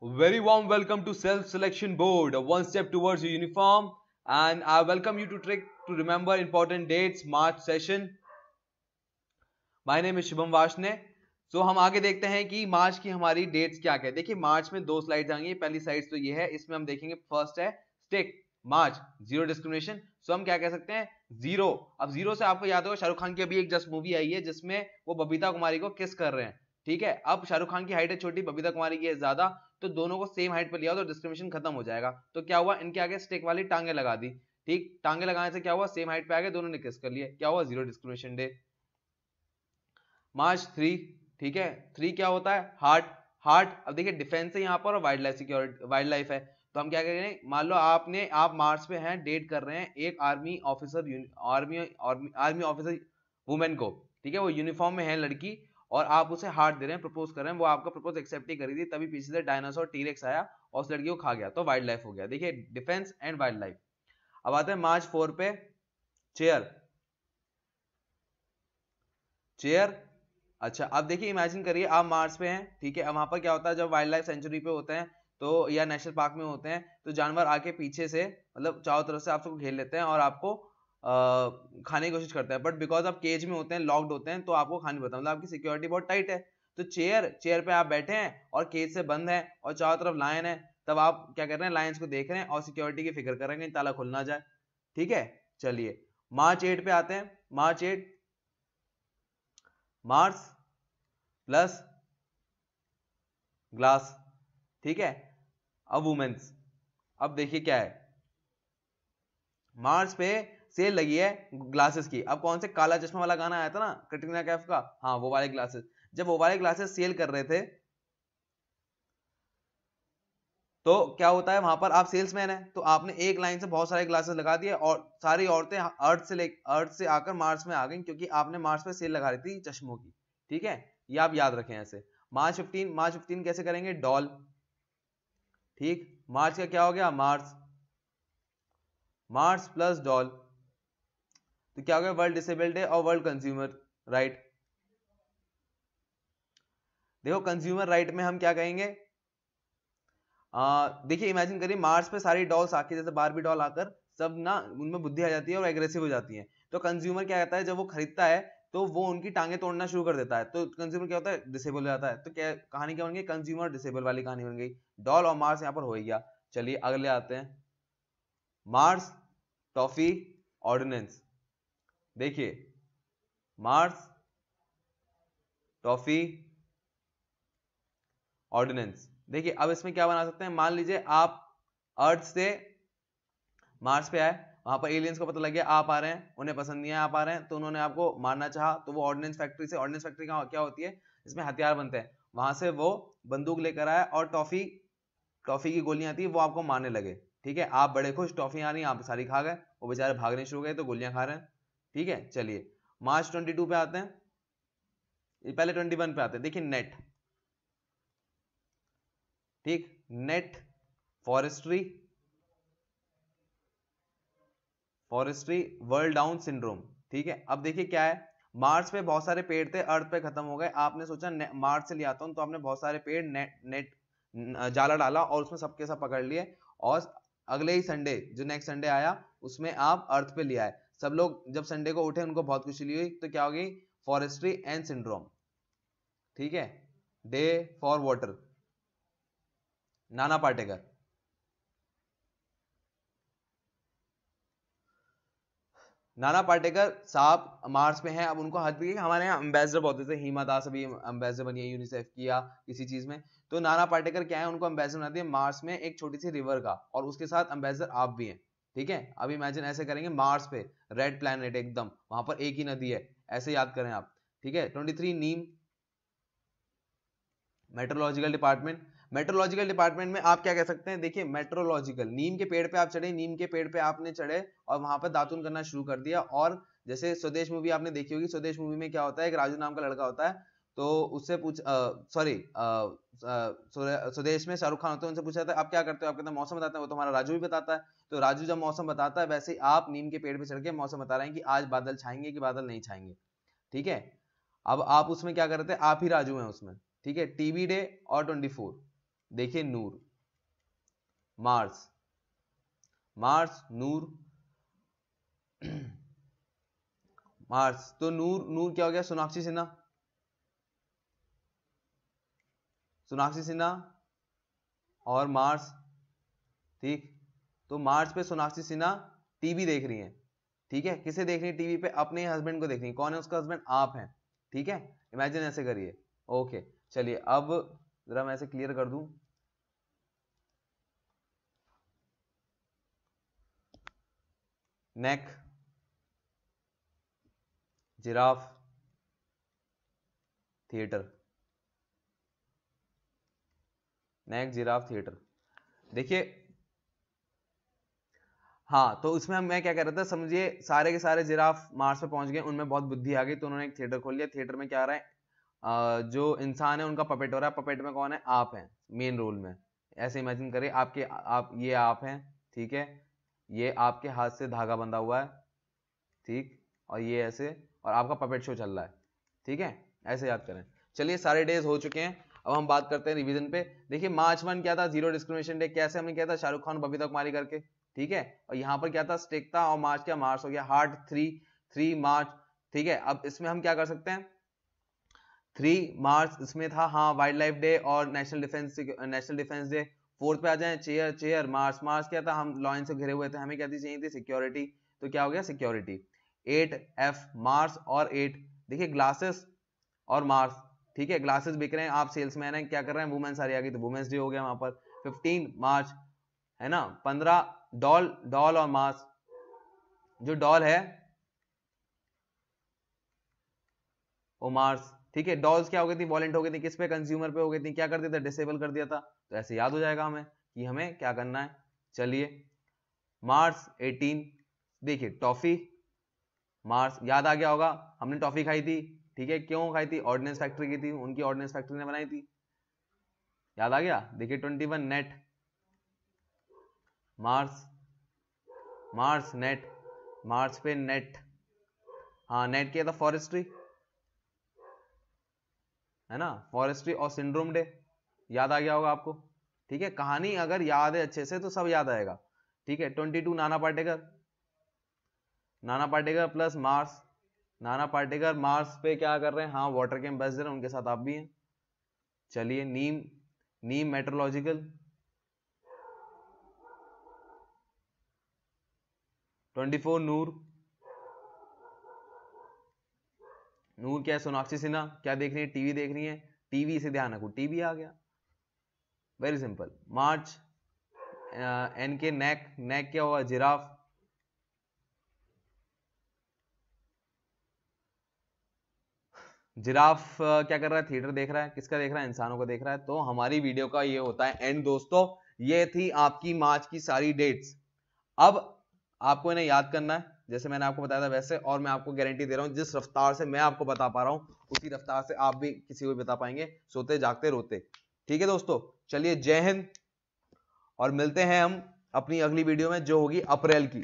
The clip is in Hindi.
Very warm welcome to Self Selection Board, one step towards your uniform. And I welcome you to trick to remember important dates, March session. My name is Shubham Vashne. So हम आगे देखते हैं कि मार्च की हमारी डेट्स क्या क्या है। देखिए मार्च में दो स्लाइड्स आएंगी। पहली स्लाइड तो ये है, इसमें हम देखेंगे फर्स्ट है स्टिक मार्च जीरो डिस्क्रिमिनेशन। सो हम क्या कह सकते हैं जीरो। अब जीरो से आपको याद होगा शाहरुख खान की अभी एक जस्ट मूवी आई है जिसमें वो बबीता कुमारी को किस कर रहे हैं। ठीक है, अब शाहरुख खान की हाइट है छोटी, बबीता कुमारी की है ज्यादा, तो दोनों को सेम हाइट पर लिया तो डिस्क्रिमिनेशन खत्म हो जाएगा। तो क्या हुआ, इनके आगे स्टिक वाली टांगे लगा दी। ठीक, टांगे लगाने से क्या हुआ, सेम हाइट पे आ गए, दोनों ने किस कर लिए, क्या हुआ zero discrimination day. March three, ठीक है, थ्री क्या होता है हार्ट। हार्ट, अब देखिए डिफेंस है यहाँ पर और wild life security, wild life है। तो हम क्या करेंगे, मान लो आप मार्च पे हैं, डेट कर रहे हैं एक army officer, army officer women को, ठीक है, वो यूनिफॉर्म में है लड़की, और आप उसे हार्ट दे रहे हैं, प्रपोज कर रहे हैं, वो आपका प्रपोज एक्सेप्ट ही करी थी, तभी पीछे से डायनासोर टीरेक्स आया और उस लड़की को खा गया, तो वाइल्ड लाइफ हो गया। देखिए डिफेंस एंड वाइल्ड लाइफ। अब आते हैं मार्च फोर पे, चेयर। चेयर, अच्छा अब देखिए इमेजिन करिए आप मार्स पे हैं, ठीक है, अब वहां पर क्या होता है जब वाइल्ड लाइफ सेंचुरी पे होते हैं तो या नेशनल पार्क में होते हैं तो जानवर आके पीछे से मतलब चारों तरफ से आपको घेर लेते हैं और आपको खाने की कोशिश करते हैं, बट बिकॉज आप केज में होते हैं, लॉक्ड होते हैं, तो आपको खाने नहीं पड़ता, मतलब आपकी सिक्योरिटी बहुत टाइट है। तो चेयर, चेयर पे आप बैठे हैं और केज से बंद है और चारों तरफ लायन है, तब आप क्या कर रहे हैं, लायंस को देख रहे हैं और सिक्योरिटी की फिक्र कर रहे हैं कि ताला खुल ना जाए। ठीक है, चलिए मार्च एट पे आते हैं। March eight, Mars plus glass, ठीक है। अब वुमेन्स, अब देखिए क्या है, मार्च पे सेल लगी है ग्लासेस की। अब कौन से काला चश्मा वाला गाना आया था ना कटरीना कैफ का, हाँ वो वाले ग्लासेस, जब वो वाले ग्लासेस सेल कर रहे थे तो क्या होता है, वहां पर आप सेल्समैन है तो आपने एक लाइन से बहुत सारे ग्लासेस लगा दिए और सारी औरतें अर्थ से आकर मार्च में आ गई क्योंकि आपने मार्च पे सेल लगा रही थी चश्मों की। ठीक है, ये आप याद रखें ऐसे। मार्च फिफ्टीन, मार्च फिफ्टीन कैसे करेंगे, डॉल। ठीक, मार्च का क्या हो गया, मार्च, मार्च प्लस डॉल, तो क्या हो गया, वर्ल्ड डिसेबल डे और वर्ल्ड कंज्यूमर राइट। देखो कंज्यूमर राइट में हम क्या कहेंगे, देखिए इमेजिन करिए मार्स पे सारी डॉल्स आके जैसे बारबी डॉल आकर सब ना उनमें बुद्धि आ जाती है और एग्रेसिव हो जाती है, तो कंज्यूमर क्या कहता है जब वो खरीदता है तो वो उनकी टांगे तोड़ना शुरू कर देता है, तो कंज्यूमर क्या होता है, डिसेबल हो जाता है। तो क्या कहानी क्या बन गई, कंज्यूमर डिसेबल वाली कहानी बन गई। डॉल और मार्स यहाँ पर हो ही गया। चलिए अगले आते हैं, मार्स टॉफी ऑर्डिनेंस। देखिए मार्स टॉफी ऑर्डिनेंस, देखिए अब इसमें क्या बना सकते हैं, मान लीजिए आप अर्थ से मार्स पे आए, वहां पर एलियंस को पता लग गया आप आ रहे हैं, उन्हें पसंद नहीं है आप आ रहे हैं, तो उन्होंने आपको मारना चाहा, तो वो ऑर्डिनेंस फैक्ट्री से, ऑर्डिनेंस फैक्ट्री क्या होती है, इसमें हथियार बनते हैं, वहां से वो बंदूक लेकर आया और टॉफी, टॉफी की गोलियां थी वो आपको मारने लगे। ठीक है, आप बड़े खुश, टॉफी आ रही आप सारी खा गए, वो बेचारे भागने शुरू हो गए तो गोलियां खा रहे हैं। ठीक है, चलिए मार्च 22 पे आते हैं, पहले 21 पे आते हैं। देखिए नेट, ठीक, net forestry, forestry world down syndrome. ठीक है, अब देखिए क्या है, मार्स पे बहुत सारे पेड़ थे, अर्थ पे खत्म हो गए, आपने सोचा मार्स से ले आता हूं, तो आपने बहुत सारे पेड़ नेट जाला डाला और उसमें सबके सब पकड़ लिए, और अगले ही संडे जो नेक्स्ट संडे आया उसमें आप अर्थ पे ले आए, सब लोग जब संडे को उठे उनको बहुत खुशी हुई, तो क्या होगी, फॉरेस्ट्री एंड सिंड्रोम। ठीक है, day for water, Nana Patekar. Nana Patekar साहब मार्स में हैं, अब उनको हद भी हमारे यहाँ एम्बेसडर बहुत थे, हिमा दास अभी एम्बेसडर बनी है यूनिसेफ की या किसी चीज में, तो नाना पाटेकर क्या है, उनको एम्बेसडर बना दिया मार्स में एक छोटी सी रिवर का, और उसके साथ एम्बेसडर आप भी हैं। ठीक है, अब इमेजिन ऐसे करेंगे, मार्स पे रेड प्लैनेट एकदम, वहां पर एक ही नदी है, ऐसे याद करें आप। ठीक है, 23 नीम, मेट्रोलॉजिकल डिपार्टमेंट। मेट्रोलॉजिकल डिपार्टमेंट में आप क्या कह सकते हैं, देखिए मेट्रोलॉजिकल, नीम के पेड़ पे आप चढ़े, नीम के पेड़ पे आपने चढ़े और वहां पर दातुन करना शुरू कर दिया, और जैसे स्वदेश मूवी आपने देखी होगी, स्वदेश मूवी में क्या होता है, एक राजू नाम का लड़का होता है, तो उससे पूछ सॉरी स्वदेश में शाहरुख खान होते हैं, उनसे पूछा था आप क्या करते हो, आप कहते हैं मौसम बताते हैं, वो तो हमारा राजू भी बताता है, तो राजू जब मौसम बताता है वैसे ही आप नीम के पेड़ पे चढ़ के मौसम बता रहे हैं कि आज बादल छाएंगे कि बादल नहीं छाएंगे। ठीक है, अब आप उसमें क्या करते हैं, आप ही राजू हैं उसमें। ठीक है, टीवी डे और 24, देखिए नूर, मार्स, मार्स नूर मार्स, तो नूर, नूर क्या हो गया? सोनाक्षी सिन्हा, सोनाक्षी सिन्हा और मार्स, ठीक। तो मार्स पे सोनाक्षी सिन्हा टीवी देख रही हैं, ठीक है। किसे देख रही है टीवी पे? अपने हस्बैंड को देख रही है। कौन है उसका हस्बैंड? आप हैं, ठीक है। इमेजिन ऐसे करिए। ओके चलिए, अब जरा मैं ऐसे क्लियर कर दूं। नेक, जिराफ, थिएटर, नेक, जिराफ, थिएटर। देखिए हाँ, तो उसमें मैं क्या कह रहा था, समझिए सारे के सारे जिराफ मार्स पे पहुंच गए, उनमें बहुत बुद्धि आ गई, तो उन्होंने एक थिएटर खोल लिया। थिएटर में क्या आ रहा है, जो इंसान है उनका पपेट हो रहा है। पपेट में कौन है? आप हैं मेन रोल में। ऐसे इमेजिन करिए, आपके आप, ये आप हैं, ठीक है। ये आपके हाथ से धागा बंधा हुआ है, ठीक, और ये ऐसे, और आपका पपेट शो चल रहा है, ठीक है। ऐसे याद करें। चलिए सारे डेज हो चुके हैं, अब हम बात करते हैं रिवीजन पे। देखिए मार्च 1 क्या था? Zero discrimination day. कैसे हमने किया था? शाहरुख खान, बबीता कुमारी करके, ठीक है। और यहाँ पर क्या था? स्टिक था। और मार्च क्या? मार्च हो गया। हार्ट 3 मार्च, ठीक है। अब इसमें हम क्या कर सकते हैं? 3 मार्च इसमें था, हाँ, वाइल्ड लाइफ डे और नेशनल डिफेंस डे। 4 पे आ जाए, चेयर, चेयर, मार्च, मार्च क्या था? हम लॉयन से घिरे हुए थे, हमें क्या चाहिए थी? सिक्योरिटी, तो क्या हो गया? सिक्योरिटी। 8 एफ, मार्च और 8, देखिए ग्लासेस और मार्स, ठीक है। ग्लासेस बिक रहे हैं, आप सेल्समैन हैं, क्या कर रहे हैं? वुमेन्स आ रही आ गई, तो वुमेन्स डे हो गया वहां पर। 15 मार्च है ना। 15 डॉल, डॉल और मार्स, जो डॉल है वो मार्स, ठीक है। डॉल्स क्या हो गई थी? वॉलेंट हो गई थी, किस पे? कंज्यूमर पे हो गई थी। क्या कर दिया था? डिसेबल कर दिया था। तो ऐसे याद हो जाएगा हमें कि हमें क्या करना है। चलिए मार्च 18, देखिए टॉफी, मार्स याद आ गया होगा, हमने टॉफी खाई थी, ठीक है। क्यों खाई थी? ऑर्डिनेंस फैक्ट्री की थी, उनकी ऑर्डिनेंस फैक्ट्री ने बनाई थी, याद आ गया। देखिए 21 net, Mars, Mars net, Mars पे नेट, हाँ नेट किया था फॉरेस्ट्री, है ना। फॉरेस्ट्री और सिंड्रोम डे, याद आ गया होगा आपको, ठीक है। कहानी अगर याद है अच्छे से तो सब याद आएगा, ठीक है। 22 Nana Patekar, Nana Patekar plus Mars, Nana Patekar Mars पे क्या कर रहे हैं? हाँ, वाटर के एम्बेसडर, उनके साथ आप भी हैं। चलिए नीम, नीम मेट्रोलॉजिकल, 24 नूर, नूर क्या है? सोनाक्षी सिन्हा, क्या देख रही है? टीवी देख रही है, टीवी से ध्यान रखो, टीवी आ गया, वेरी सिंपल। मार्च एन के नेक, नेक क्या हुआ? जिराफ, जिराफ क्या कर रहा है? थिएटर देख रहा है। किसका देख रहा है? इंसानों को देख रहा है। तो हमारी वीडियो का ये होता है एंड दोस्तों। ये थी आपकी मार्च की सारी डेट्स। अब आपको इन्हें याद करना है, जैसे मैंने आपको बताया था वैसे, और मैं आपको गारंटी दे रहा हूं जिस रफ्तार से मैं आपको बता पा रहा हूं उसी रफ्तार से आप भी किसी को बता पाएंगे, सोते जागते रोते, ठीक है दोस्तों। चलिए जय हिंद, और मिलते हैं हम अपनी अगली वीडियो में जो होगी अप्रैल की।